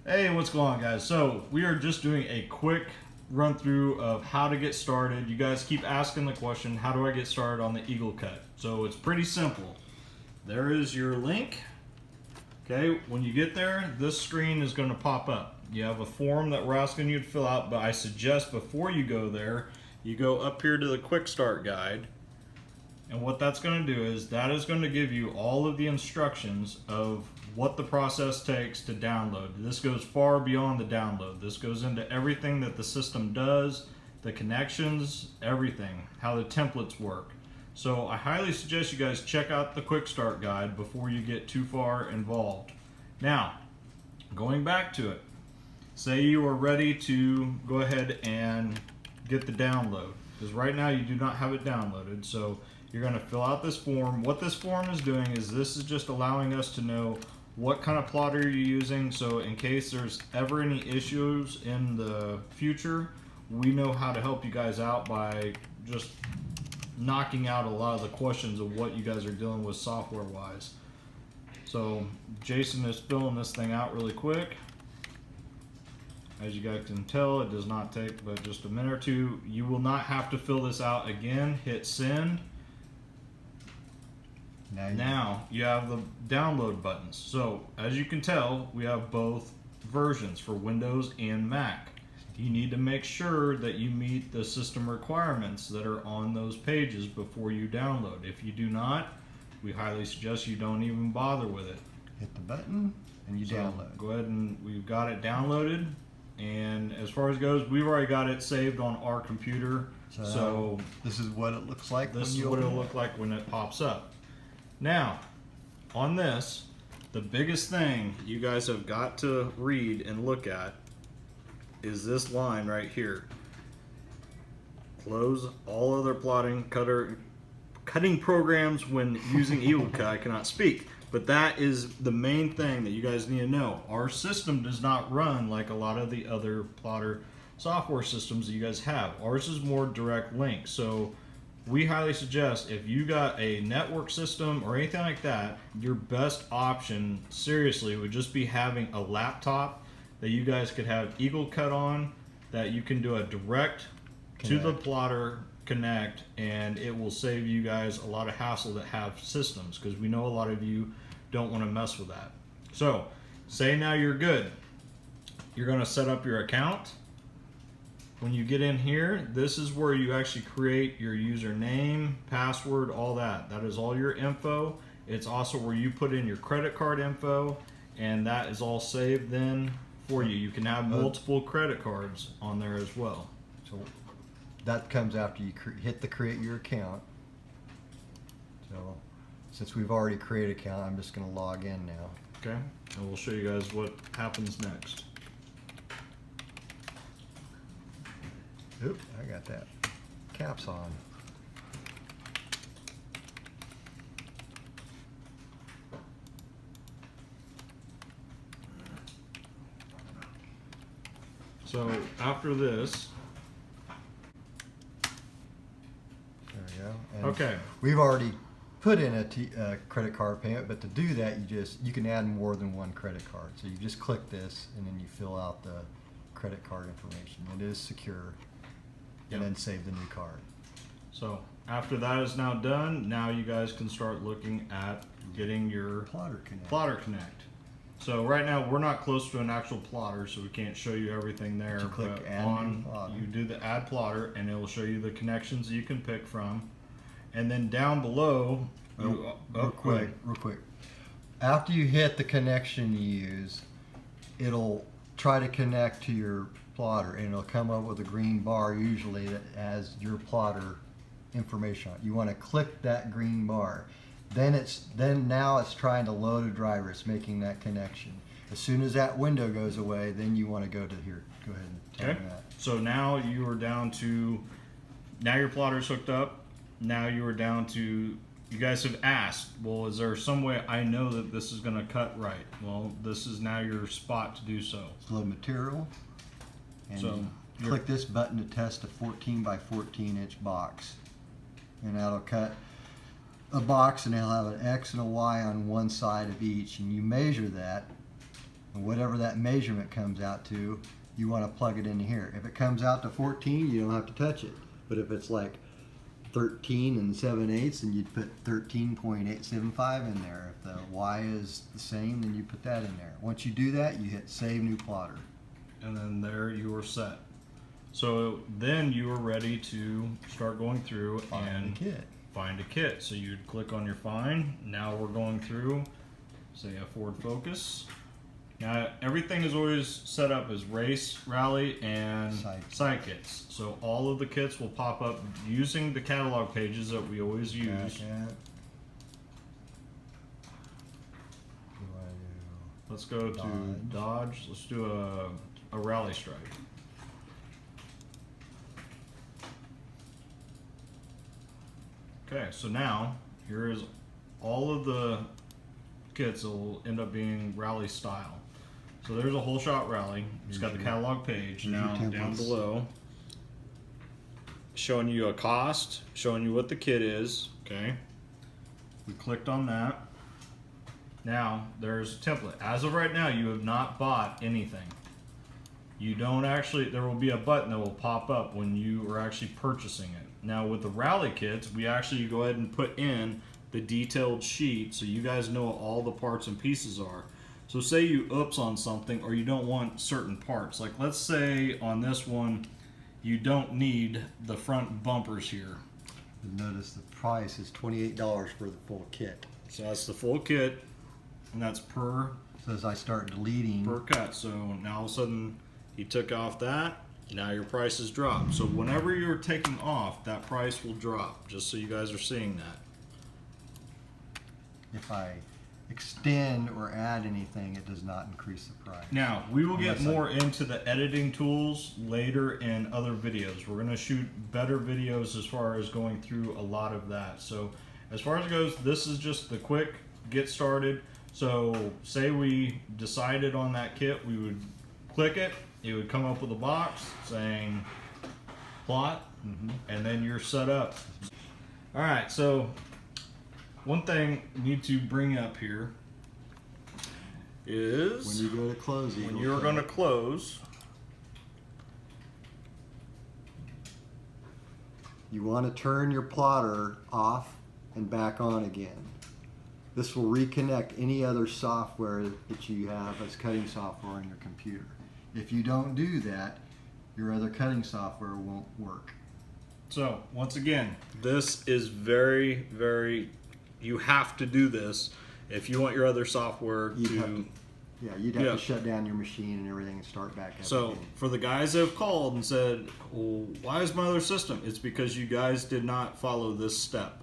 Hey, what's going on, guys? So we are just doing a quick run through of how to get started. You guys keep asking the question, how do I get started on the Eagle Cut? So it's pretty simple. There is your link. Okay, when you get there, this screen is going to pop up. You have a form that we're asking you to fill out, but I suggest before you go there, you go up here to the quick start guide. And what that's going to do is that is going to give you all of the instructions of what the process takes to download. This goes far beyond the download. This goes into everything that the system does, the connections, everything, how the templates work. So I highly suggest you guys check out the quick start guide before you get too far involved. Now, going back to it, say you are ready to go ahead and get the download, because right now you do not have it downloaded. So you're going to fill out this form. What this form is doing is this is just allowing us to know what kind of plotter you're using, so in case there's ever any issues in the future, we know how to help you guys out by just knocking out a lot of the questions of what you guys are dealing with software wise. So Jason is filling this thing out really quick. As you guys can tell, it does not take but just a minute or two. You will not have to fill this out again. Hit send. Now you have the download buttons. So as you can tell, we have both versions for Windows and Mac. You need to make sure that you meet the system requirements that are on those pages before you download. If you do not, we highly suggest you don't even bother with it. Hit the button and you download. Go ahead, and we've got it downloaded. And as far as goes, we've already got it saved on our computer. So this is what it looks like. This is what it'll look like when it pops up. Now, on this, the biggest thing you guys have got to read and look at is this line right here. Close all other cutting programs when using Eagle Cut. I cannot speak. But that is the main thing that you guys need to know. Our system does not run like a lot of the other plotter software systems that you guys have. Ours is more direct link. So we highly suggest if you got a network system or anything like that, your best option seriously would just be having a laptop that you guys could have Eagle Cut on, that you can do a direct to the plotter connect, and it will save you guys a lot of hassle that have systems, because we know a lot of you don't want to mess with that. So say now you're good. You're going to set up your account. When you get in here, this is where you actually create your username, password, all that. That is all your info. It's also where you put in your credit card info, and that is all saved then for you. You can have multiple credit cards on there as well. So that comes after you hit the create your account. So since we've already created an account, I'm just going to log in now. Okay, and we'll show you guys what happens next. Oop, I got that caps on. So after this, there we go. And okay, we've already put in a credit card payment, but to do that, you can add more than one credit card. So you just click this, and then you fill out the credit card information. It is secure. And then save the new card. So after that is now done, now you guys can start looking at getting your Plotter Connect. So right now we're not close to an actual plotter, so we can't show you everything there. You click add new plotter. You do the add plotter, and it will show you the connections you can pick from. And then down below, real quick. After you hit the connection you use, it'll try to connect to your plotter, and it'll come up with a green bar usually that has your plotter information on it. You want to click that green bar. Then now it's trying to load a driver. It's making that connection. As soon as that window goes away, then you want to go to here. Go ahead and tell me that. So now you are down to, now your plotter's hooked up. Now you are down to, you guys have asked, well, is there some way I know that this is going to cut right? Well, this is now your spot to do so. Load material. And so you click this button to test a 14 by 14 inch box, and that'll cut a box, and it'll have an X and a Y on one side of each, and you measure that And whatever that measurement comes out to, you want to plug it into here. If it comes out to 14, you don't have to touch it. But if it's like 13 and 7/8, then you'd put 13.875 in there. If the Y is the same, then you put that in there. Once you do that, you hit Save New Plotter. And then there you are set. So then you are ready to start going through and Find the kit. find a kit. So you'd click on your find. Now we're going through, say, a Ford Focus. Now everything is always set up as race, rally, and side kits. So all of the kits will pop up using the catalog pages that we always use. What do? Let's go to Dodge. Let's do a rally stripe. Okay, so now here is all of the kits that will end up being rally style. So there's a whole shot rally. It's got the catalog page. Now down below, showing you a cost, showing you what the kit is. Okay, we clicked on that. Now there's a template. As of right now, you have not bought anything. You don't actually. There will be a button that will pop up when you are actually purchasing it. Now with the rally kits, we actually go ahead and put in the detailed sheet so you guys know what all the parts and pieces are. So say you oops on something or you don't want certain parts. Like let's say on this one, you don't need the front bumpers here. Notice the price is $28 for the full kit. So that's the full kit, and that's per So as I start deleting, cut. So now all of a sudden he took off that. Now your price has dropped. So whenever you're taking off, that price will drop. Just so you guys are seeing that. if I extend or add anything, it does not increase the price. Now, we will get Unless I- more into the editing tools later in other videos. We're going to shoot better videos as far as going through a lot of that. So, as far as it goes, this is just the quick get started. So, say we decided on that kit, we would click it, it would come up with a box saying plot, and then you're set up. All right, so one thing I need to bring up here is When you go to close, when you're going to close, you want to turn your plotter off and back on again. This will reconnect any other software that you have as cutting software on your computer. If you don't do that, your other cutting software won't work. so once again, this is very, very, you have to do this if you want your other software You'd to. have to, you'd have Yeah. to shut down your machine and everything and start back up So again. for the guys that have called and said, well, why is my other system? It's because you guys did not follow this step.